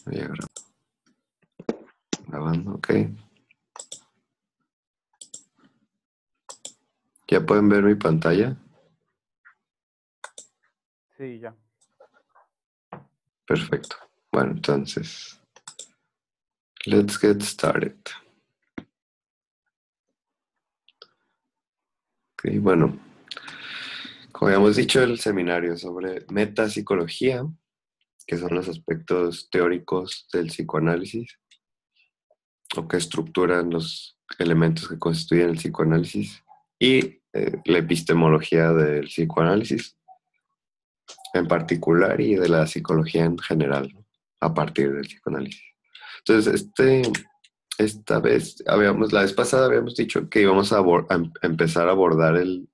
Voy a grabando, ok. ¿Ya pueden ver mi pantalla? Sí, ya. Perfecto. Bueno, entonces, let's get started. Ok, bueno, como habíamos dicho, el seminario sobre metapsicología, que son los aspectos teóricos del psicoanálisis, o que estructuran los elementos que constituyen el psicoanálisis, y la epistemología del psicoanálisis en particular y de la psicología en general, ¿no? A partir del psicoanálisis. Entonces, la vez pasada habíamos dicho que íbamos a empezar a abordar el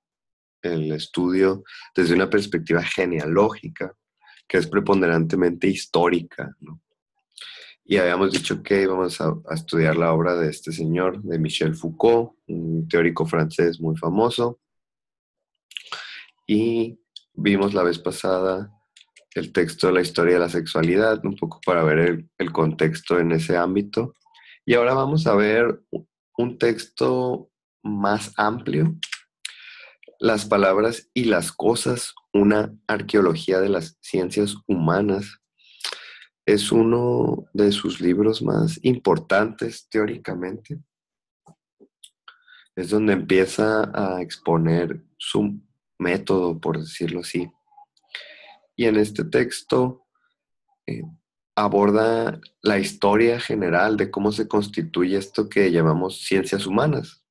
estudio desde una perspectiva genealógica, que es preponderantemente histórica, ¿no? Y habíamos dicho que íbamos a estudiar la obra de este señor, de Michel Foucault, un teórico francés muy famoso. Y vimos la vez pasada el texto de la historia de la sexualidad, un poco para ver el contexto en ese ámbito. Y ahora vamos a ver un texto más amplio, Las palabras y las cosas, una arqueología de las ciencias humanas. Es uno de sus libros más importantes teóricamente. Es donde empieza a exponer su método, por decirlo así. Y en este texto eh, aborda la historia general de cómo se constituye esto que llamamos ciencias humanas.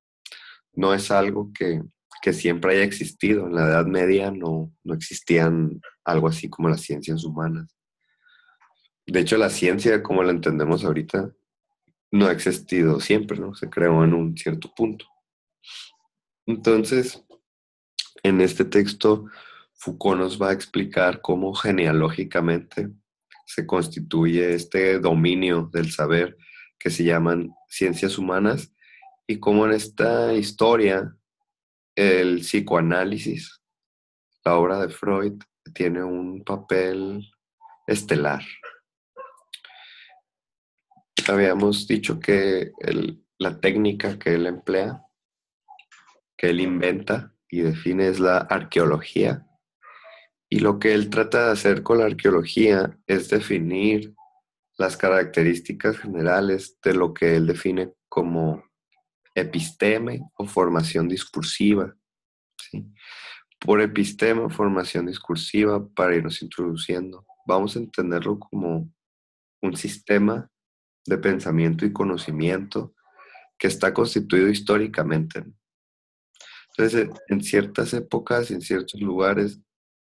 No es algo que siempre haya existido. En la Edad Media no existían algo así como las ciencias humanas. De hecho, la ciencia, como la entendemos ahorita, no ha existido siempre, ¿no? Se creó en un cierto punto. Entonces, en este texto, Foucault nos va a explicar cómo genealógicamente se constituye este dominio del saber que se llaman ciencias humanas y cómo en esta historia el psicoanálisis, la obra de Freud, tiene un papel estelar. Habíamos dicho que la técnica que él emplea, que él inventa y define es la arqueología. Y lo que él trata de hacer con la arqueología es definir las características generales de lo que él define como episteme o formación discursiva, ¿sí? Por episteme o formación discursiva, para irnos introduciendo, vamos a entenderlo como un sistema de pensamiento y conocimiento que está constituido históricamente. Entonces, en ciertas épocas y en ciertos lugares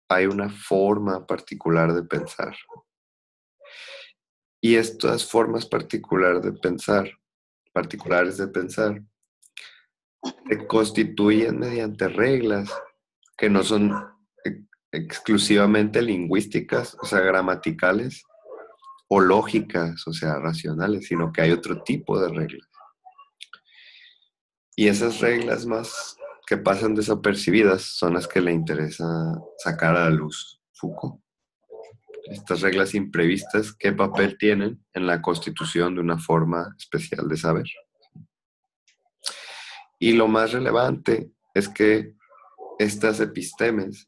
hay una forma particular de pensar. Y estas formas particulares de pensar, se constituyen mediante reglas que no son exclusivamente lingüísticas, o sea, gramaticales, o lógicas, o sea, racionales, sino que hay otro tipo de reglas. Y esas reglas más que pasan desapercibidas son las que le interesa sacar a la luz Foucault. Estas reglas imprevistas, ¿qué papel tienen en la constitución de una forma especial de saber? Y lo más relevante es que estas epistemes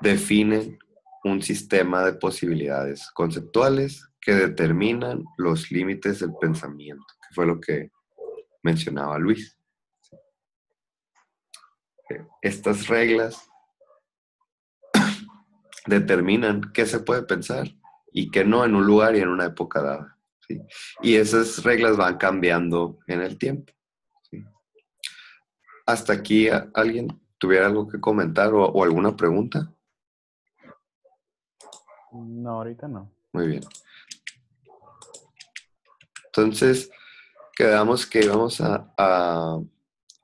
definen un sistema de posibilidades conceptuales que determinan los límites del pensamiento, que fue lo que mencionaba Luis. Estas reglas determinan qué se puede pensar y qué no en un lugar y en una época dada, ¿sí? Y esas reglas van cambiando en el tiempo, ¿sí? Hasta aquí, ¿alguien tuviera algo que comentar o alguna pregunta? No, ahorita no. Muy bien. Entonces, quedamos que íbamos a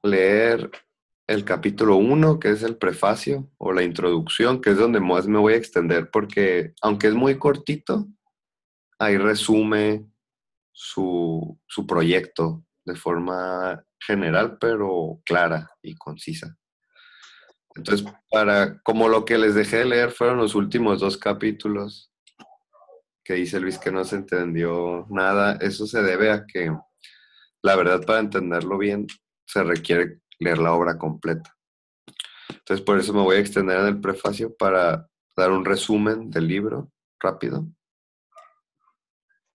leer el capítulo 1, que es el prefacio o la introducción, que es donde más me voy a extender porque, aunque es muy cortito, ahí resume su proyecto de forma general, pero clara y concisa. Entonces, como lo que les dejé de leer fueron los últimos 2 capítulos, que dice Luis que no se entendió nada, eso se debe a que la verdad para entenderlo bien se requiere leer la obra completa. Entonces por eso me voy a extender en el prefacio para dar un resumen del libro rápido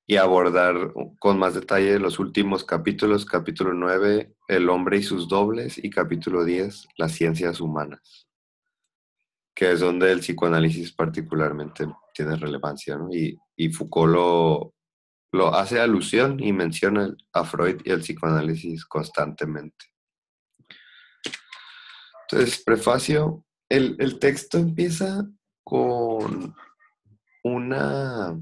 y abordar con más detalle los últimos capítulos, capítulo 9, el hombre y sus dobles, y capítulo 10, las ciencias humanas, que es donde el psicoanálisis particularmente tiene relevancia, ¿no? Y Foucault lo hace alusión y menciona a Freud y el psicoanálisis constantemente. Entonces, prefacio, el texto empieza con una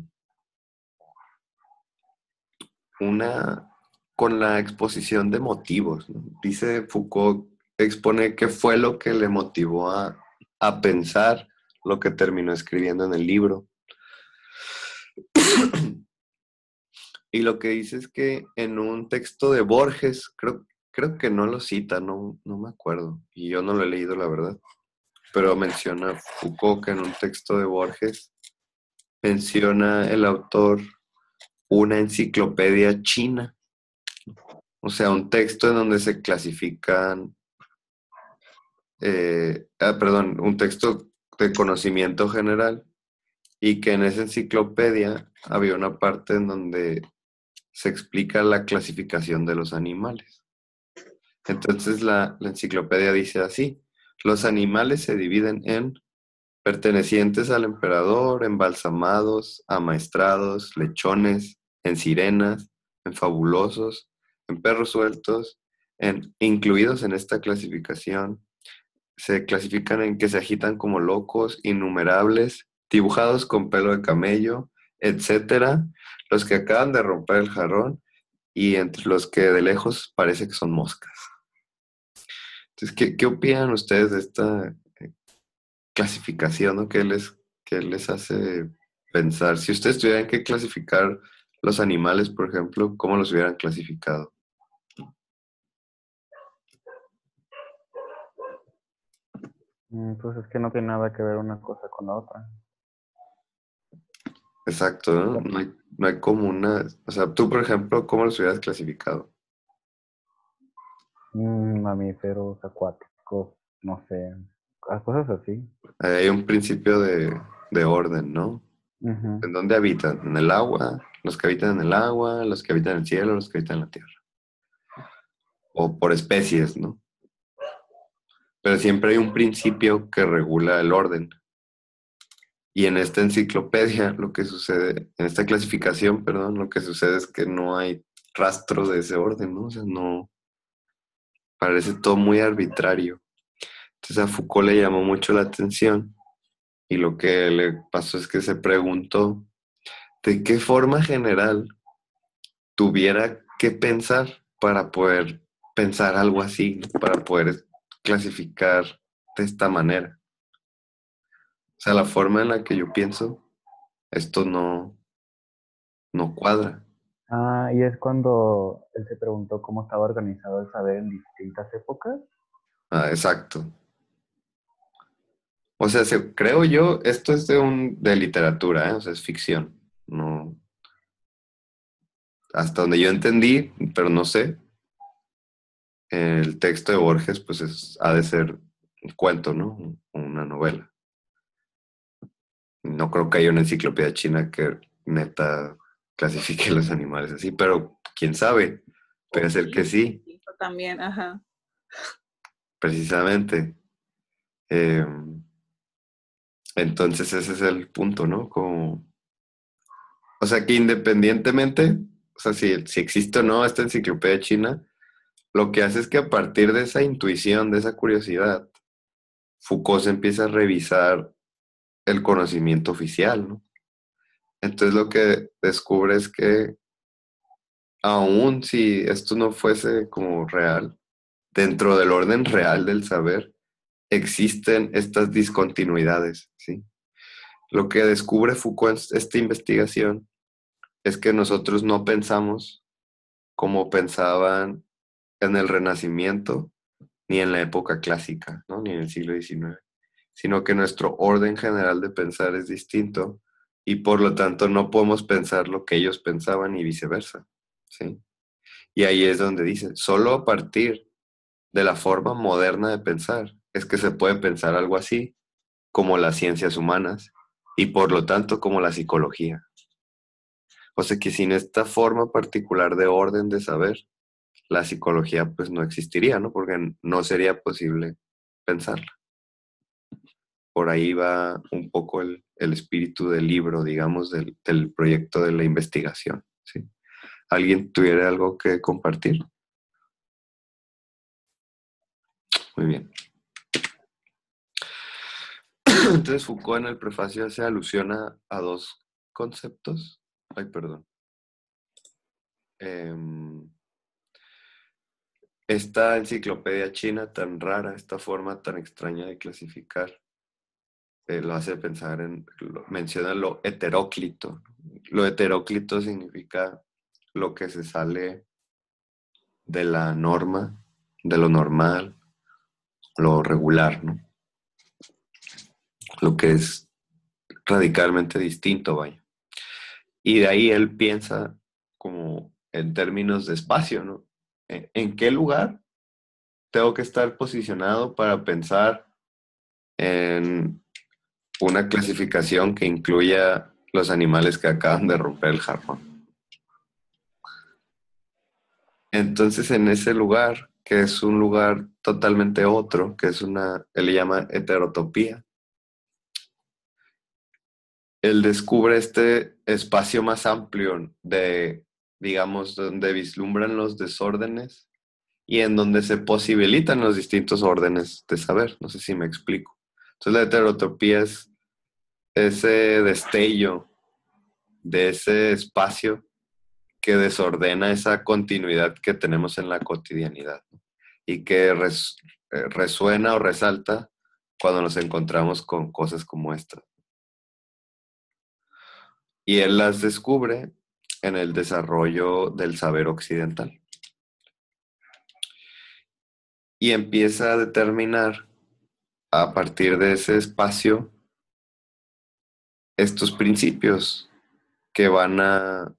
con la exposición de motivos, ¿no? Dice Foucault, expone qué fue lo que le motivó a pensar lo que terminó escribiendo en el libro. Y lo que dice es que en un texto de Borges, creo que no lo cita, no me acuerdo, y yo no lo he leído, la verdad, pero menciona Foucault que en un texto de Borges menciona el autor una enciclopedia china. O sea, un texto en donde se clasifican, perdón, un texto de conocimiento general y que en esa enciclopedia había una parte en donde se explica la clasificación de los animales. Entonces la enciclopedia dice así: los animales se dividen en pertenecientes al emperador, embalsamados, amaestrados, lechones, en sirenas, en fabulosos, en perros sueltos, incluidos en esta clasificación. Se clasifican en que se agitan como locos, innumerables, dibujados con pelo de camello, etcétera, los que acaban de romper el jarrón y entre los que de lejos parece que son moscas. Entonces, ¿qué opinan ustedes de esta clasificación, ¿no? Qué les hace pensar? Si ustedes tuvieran que clasificar los animales, por ejemplo, ¿cómo los hubieran clasificado? Pues es que no tiene nada que ver una cosa con la otra. Exacto, ¿no? No hay como una... O sea, tú, por ejemplo, ¿cómo los hubieras clasificado? Mamíferos, acuáticos, no sé, cosas así. Hay un principio de orden, ¿no? Ujú. ¿En dónde habitan? ¿En el agua? Los que habitan en el agua, los que habitan en el cielo, los que habitan en la tierra. O por especies, ¿no? Pero siempre hay un principio que regula el orden. Y en esta enciclopedia, lo que sucede, en esta clasificación, perdón, lo que sucede es que no hay rastro de ese orden, ¿no? O sea, no, parece todo muy arbitrario. Entonces a Foucault le llamó mucho la atención y lo que le pasó es que se preguntó de qué forma general tuviera que pensar para poder pensar algo así, ¿no? Para poder clasificar de esta manera. O sea, la forma en la que yo pienso, esto no cuadra. Y es cuando él se preguntó cómo estaba organizado el saber en distintas épocas. Ah, exacto. O sea, creo yo, esto es de literatura, ¿eh? O sea, es ficción. No, hasta donde yo entendí, pero no sé, el texto de Borges, pues ha de ser un cuento, ¿no? Una novela. No creo que haya una enciclopedia china que neta clasifique los animales así, pero quién sabe, puede ser que sí, También, ajá. precisamente. Eh, entonces ese es el punto, ¿no? Como, o sea, que independientemente, o sea, si existe o no esta enciclopedia china, lo que hace es que a partir de esa intuición, de esa curiosidad, Foucault se empieza a revisar el conocimiento oficial, ¿no? Entonces lo que descubre es que aun si esto no fuese como real, dentro del orden real del saber, existen estas discontinuidades, ¿sí? Lo que descubre Foucault en esta investigación es que nosotros no pensamos como pensaban en el Renacimiento, ni en la época clásica, ¿no? Ni en el siglo XIX, sino que nuestro orden general de pensar es distinto y por lo tanto no podemos pensar lo que ellos pensaban y viceversa, ¿sí? Y ahí es donde dice, solo a partir de la forma moderna de pensar es que se puede pensar algo así como las ciencias humanas y por lo tanto como la psicología. O sea que sin esta forma particular de orden de saber, la psicología pues no existiría, ¿no? Porque no sería posible pensarla. Por ahí va un poco el espíritu del libro, digamos, del proyecto de la investigación, ¿sí? ¿Alguien tuviera algo que compartir? Muy bien. Entonces Foucault en el prefacio hace alusión a dos conceptos. Ay, perdón. Em, Esta enciclopedia china tan rara, esta forma tan extraña de clasificar, lo hace pensar menciona lo heteróclito. Lo heteróclito significa lo que se sale de la norma, de lo normal, lo regular, ¿no? Lo que es radicalmente distinto, vaya. Y de ahí él piensa como en términos de espacio, ¿no? ¿En qué lugar tengo que estar posicionado para pensar en una clasificación que incluya los animales que acaban de romper el jarrón? Entonces, en ese lugar, que es un lugar totalmente otro, que es él le llama heterotopía, él descubre este espacio más amplio de, digamos, donde vislumbran los desórdenes y en donde se posibilitan los distintos órdenes de saber. No sé si me explico. Entonces, la heterotopía es ese destello de ese espacio que desordena esa continuidad que tenemos en la cotidianidad, ¿no? Y que resuena o resalta cuando nos encontramos con cosas como esta. Y él las descubre en el desarrollo del saber occidental. Y empieza a determinar a partir de ese espacio estos principios que van a,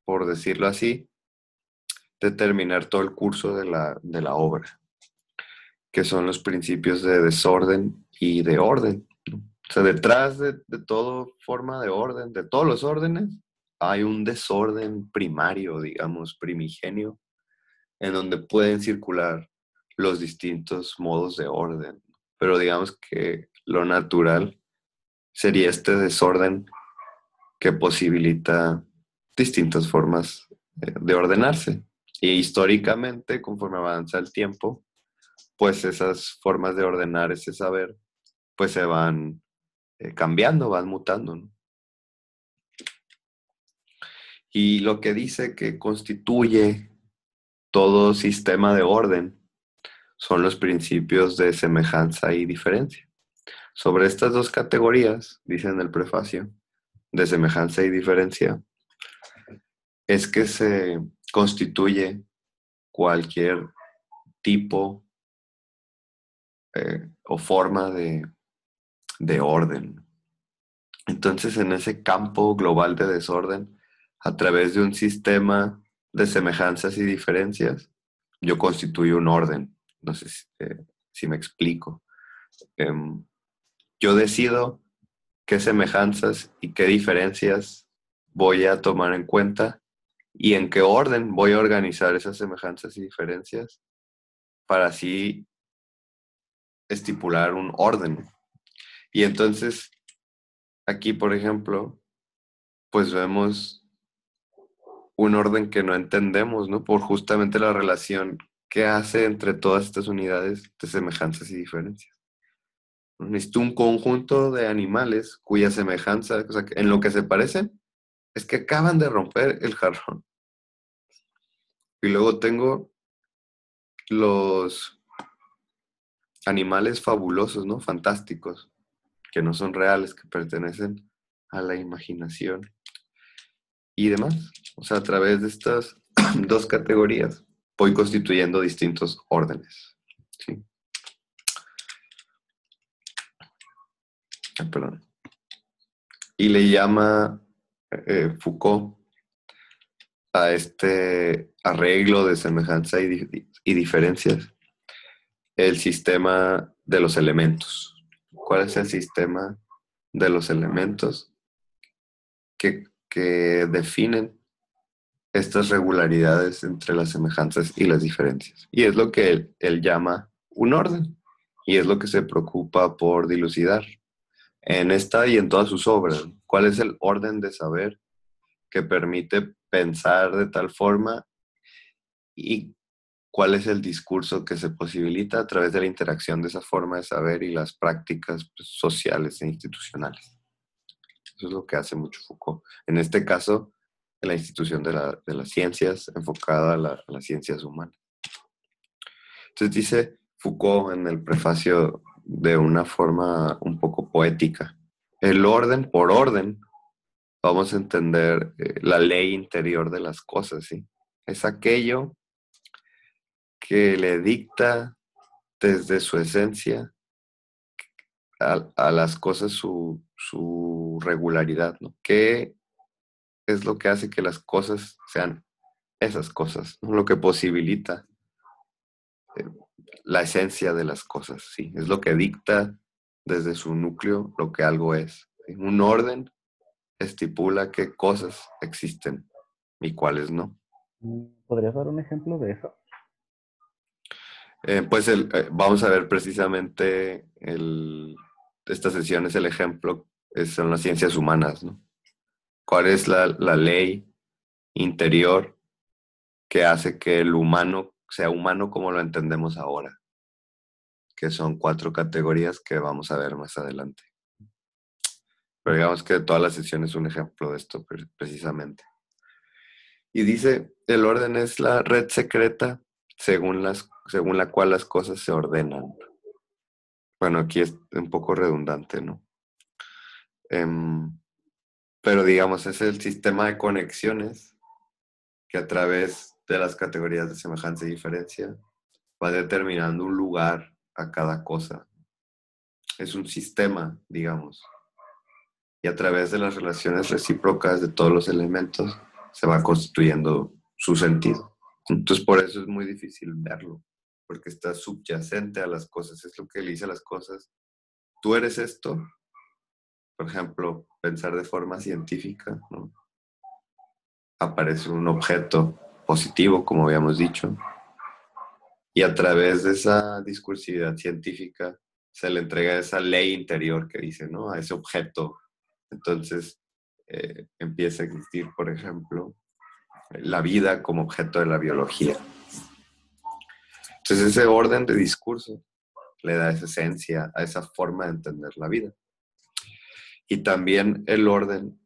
por decirlo así, determinar todo el curso de la obra, que son los principios de desorden y de orden, ¿no? O sea, detrás de toda forma de orden, de todos los órdenes, hay un desorden primario, digamos, primigenio, en donde pueden circular los distintos modos de orden. Pero digamos que lo natural sería este desorden que posibilita distintas formas de ordenarse. Y históricamente, conforme avanza el tiempo, pues esas formas de ordenar ese saber, pues se van cambiando, van mutando, ¿no? Y lo que dice que constituye todo sistema de orden son los principios de semejanza y diferencia. Sobre estas dos categorías, dice en el prefacio, de semejanza y diferencia, es que se constituye cualquier tipo o forma de orden. Entonces, en ese campo global de desorden, a través de un sistema de semejanzas y diferencias, yo constituyo un orden. No sé si me explico. Em, yo decido qué semejanzas y qué diferencias voy a tomar en cuenta y en qué orden voy a organizar esas semejanzas y diferencias para así estipular un orden. Y entonces, aquí, por ejemplo, pues vemos un orden que no entendemos, ¿no? Por justamente la relación que hace entre todas estas unidades de semejanzas y diferencias. Necesito un conjunto de animales cuya semejanza, o sea, en lo que se parecen, es que acaban de romper el jarrón. Y luego tengo los animales fabulosos, ¿no? Fantásticos, que no son reales, que pertenecen a la imaginación y demás. O sea, a través de estas dos categorías voy constituyendo distintos órdenes. ¿Sí? Perdón. Y le llama Foucault a este arreglo de semejanza y diferencias el sistema de los elementos. ¿Cuál es el sistema de los elementos que definen estas regularidades entre las semejanzas y las diferencias? Y es lo que él llama un orden, y es lo que se preocupa por dilucidar en esta y en todas sus obras. ¿Cuál es el orden de saber que permite pensar de tal forma y cuál es el discurso que se posibilita a través de la interacción de esa forma de saber y las prácticas, pues, sociales e institucionales? Eso es lo que hace mucho Foucault. En este caso, en la institución de las ciencias, enfocada a las ciencias humanas. Entonces dice Foucault en el prefacio de una forma un poco poética: el orden por orden, vamos a entender la ley interior de las cosas, ¿sí? Es aquello que le dicta desde su esencia a las cosas su regularidad, ¿no? ¿Qué es lo que hace que las cosas sean esas cosas, ¿no? Lo que posibilita eh, la esencia de las cosas, ¿sí? Es lo que dicta desde su núcleo lo que algo es, ¿sí? Un orden estipula qué cosas existen y cuáles no. ¿Podrías dar un ejemplo de eso? Pues vamos a ver precisamente esta sesión es el ejemplo, son las ciencias humanas, ¿no? ¿Cuál es la ley interior que hace que el humano sea humano como lo entendemos ahora? Que son 4 categorías que vamos a ver más adelante. Pero digamos que toda la sesión es un ejemplo de esto precisamente. Y dice, el orden es la red secreta según la cual las cosas se ordenan. Bueno, aquí es un poco redundante, ¿no? Pero digamos, es el sistema de conexiones que a través de las categorías de semejanza y diferencia va determinando un lugar a cada cosa. Es un sistema, digamos. Y a través de las relaciones recíprocas de todos los elementos se va constituyendo su sentido. Entonces, por eso es muy difícil verlo, porque está subyacente a las cosas. Es lo que le dice a las cosas: tú eres esto. Por ejemplo, pensar de forma científica, ¿no? Aparece un objeto positivo, como habíamos dicho, y a través de esa discursividad científica se le entrega esa ley interior que dice, ¿no?, a ese objeto. Entonces empieza a existir, por ejemplo, la vida como objeto de la biología. Entonces ese orden de discurso le da esa esencia a esa forma de entender la vida. Y también el orden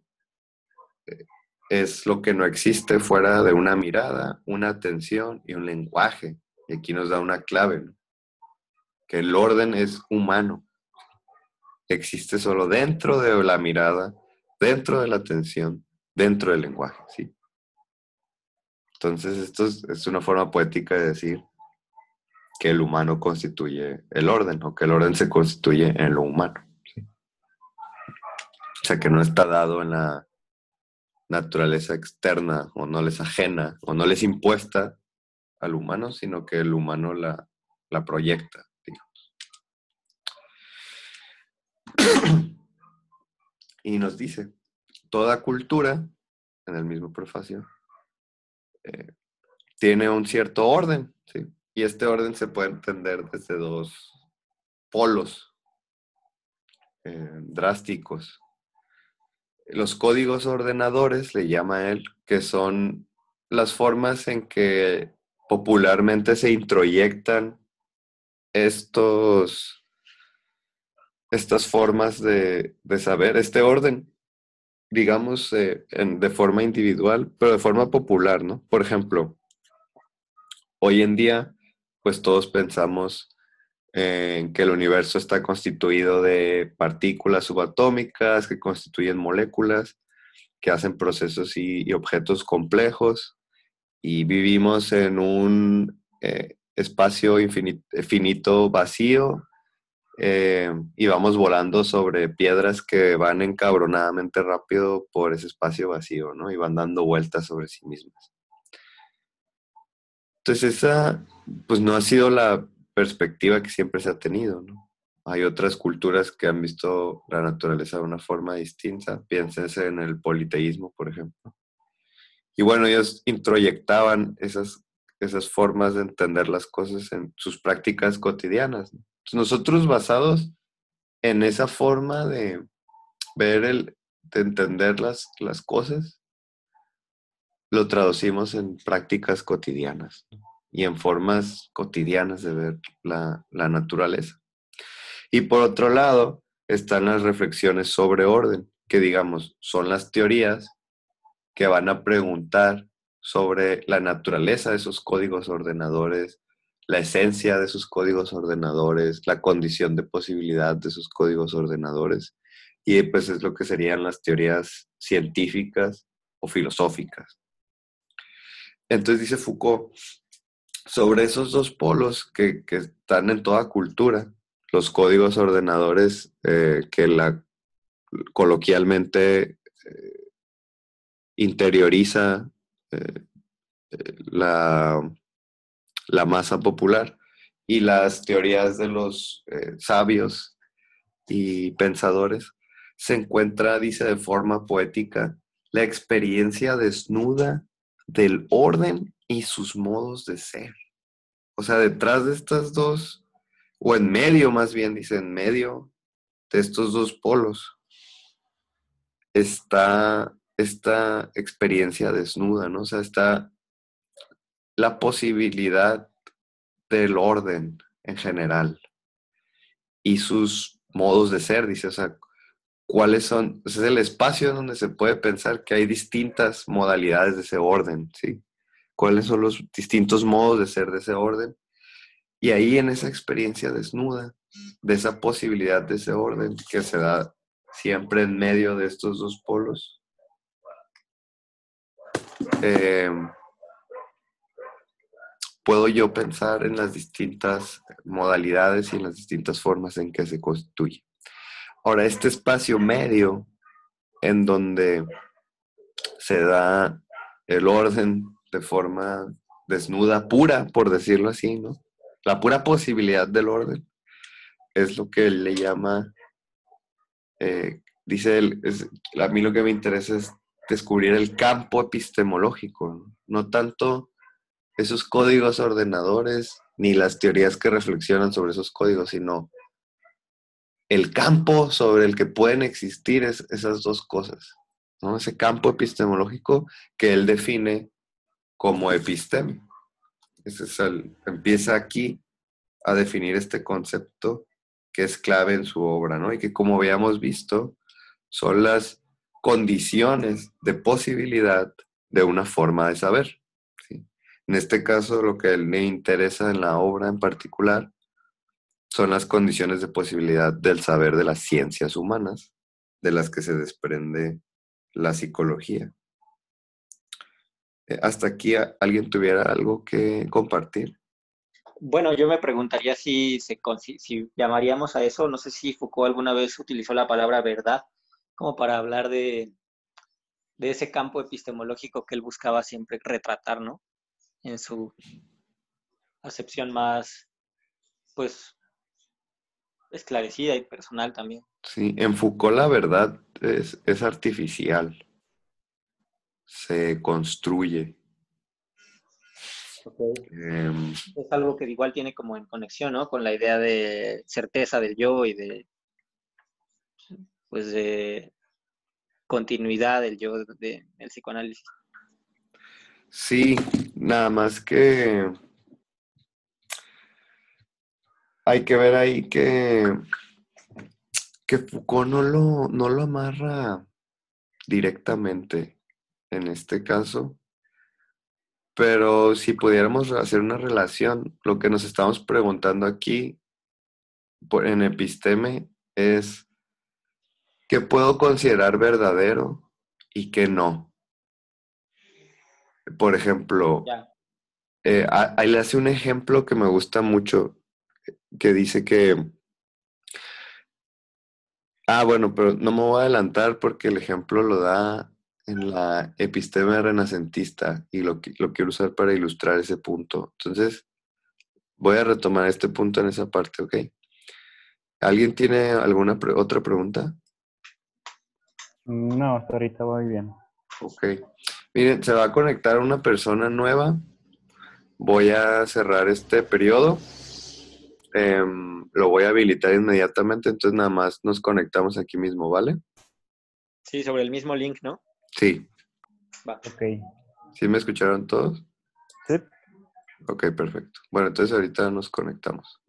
es lo que no existe fuera de una mirada, una atención y un lenguaje. Y aquí nos da una clave, ¿no? Que el orden es humano. Existe solo dentro de la mirada, dentro de la atención, dentro del lenguaje, ¿sí? Entonces esto es una forma poética de decir que el humano constituye el orden, o que el orden se constituye en lo humano, ¿sí? O sea, que no está dado en la naturaleza externa, o no les ajena, o no les impuesta al humano, sino que el humano la proyecta, digamos. Y nos dice, toda cultura, en el mismo prefacio, tiene un cierto orden, ¿sí? Y este orden se puede entender desde 2 polos drásticos. Los códigos ordenadores, le llama él, que son las formas en que popularmente se introyectan estas formas de saber, este orden, digamos, de forma individual, pero de forma popular, ¿no? Por ejemplo, hoy en día, pues todos pensamos en que el universo está constituido de partículas subatómicas que constituyen moléculas, que hacen procesos y objetos complejos, y vivimos en un espacio finito vacío, y vamos volando sobre piedras que van encabronadamente rápido por ese espacio vacío, ¿no? Y van dando vueltas sobre sí mismas. Entonces esa, pues no ha sido la perspectiva que siempre se ha tenido, ¿no? Hay otras culturas que han visto la naturaleza de una forma distinta. Piénsense en el politeísmo, por ejemplo. Y bueno, ellos introyectaban esas formas de entender las cosas en sus prácticas cotidianas, ¿no? Entonces, nosotros basados en esa forma de de entender las cosas, lo traducimos en prácticas cotidianas, ¿no? Y en formas cotidianas de ver la naturaleza. Y por otro lado, están las reflexiones sobre orden, que digamos, son las teorías que van a preguntar sobre la naturaleza de esos códigos ordenadores, la esencia de esos códigos ordenadores, la condición de posibilidad de esos códigos ordenadores. Y pues es lo que serían las teorías científicas o filosóficas. Entonces dice Foucault, sobre esos dos polos que están en toda cultura, los códigos ordenadores que coloquialmente interioriza eh, la, la masa popular y las teorías de los sabios y pensadores, se encuentra, dice de forma poética, la experiencia desnuda del orden y sus modos de ser. O sea, detrás de estas dos, o en medio más bien, dice, en medio de estos dos polos, está esta experiencia desnuda, ¿no? O sea, está la posibilidad del orden en general y sus modos de ser, dice, o sea, cuáles son, es el espacio donde se puede pensar que hay distintas modalidades de ese orden, ¿sí? Cuáles son los distintos modos de ser de ese orden. Y ahí en esa experiencia desnuda, de esa posibilidad de ese orden que se da siempre en medio de estos dos polos, eh, puedo yo pensar en las distintas modalidades y en las distintas formas en que se constituye. Ahora, este espacio medio en donde se da el orden de forma desnuda, pura, por decirlo así, ¿no? La pura posibilidad del orden es lo que él le llama, dice él, a mí lo que me interesa es descubrir el campo epistemológico, ¿no? No tanto esos códigos ordenadores ni las teorías que reflexionan sobre esos códigos, sino el campo sobre el que pueden existir esas dos cosas, ¿no? Ese campo epistemológico que él define como episteme. Empieza aquí a definir este concepto que es clave en su obra, ¿no? Y que como habíamos visto, son las condiciones de posibilidad de una forma de saber, ¿sí? En este caso, lo que le interesa en la obra en particular son las condiciones de posibilidad del saber de las ciencias humanas, de las que se desprende la psicología. Hasta aquí, ¿alguien tuviera algo que compartir? Bueno, yo me preguntaría si llamaríamos a eso, no sé si Foucault alguna vez utilizó la palabra verdad como para hablar de ese campo epistemológico que él buscaba siempre retratar, ¿no? En su acepción más, pues, esclarecida y personal también. Sí, en Foucault la verdad es artificial, se construye. Okay. Eh, Es algo que igual tiene como en conexión, ¿no? Con la idea de certeza del yo y pues, de continuidad del yo del psicoanálisis. sí, nada más que hay que ver ahí que Foucault no lo amarra directamente en este caso, pero si pudiéramos hacer una relación, lo que nos estamos preguntando aquí en episteme es qué puedo considerar verdadero y qué no. Por ejemplo, Ya. ahí le hace un ejemplo que me gusta mucho, que dice que Bueno, pero no me voy a adelantar porque el ejemplo lo da en la episteme renacentista y lo quiero usar para ilustrar ese punto. Entonces, voy a retomar este punto en esa parte, ¿ok? ¿Alguien tiene alguna otra pregunta? No, hasta ahorita voy bien. Ok. Miren, se va a conectar una persona nueva. Voy a cerrar este periodo. Lo voy a habilitar inmediatamente, entonces nada más nos conectamos aquí mismo, ¿vale? Sí, sobre el mismo link, ¿no? Sí. Va. Ok. ¿Sí me escucharon todos? Sí. Ok, perfecto. Bueno, entonces ahorita nos conectamos.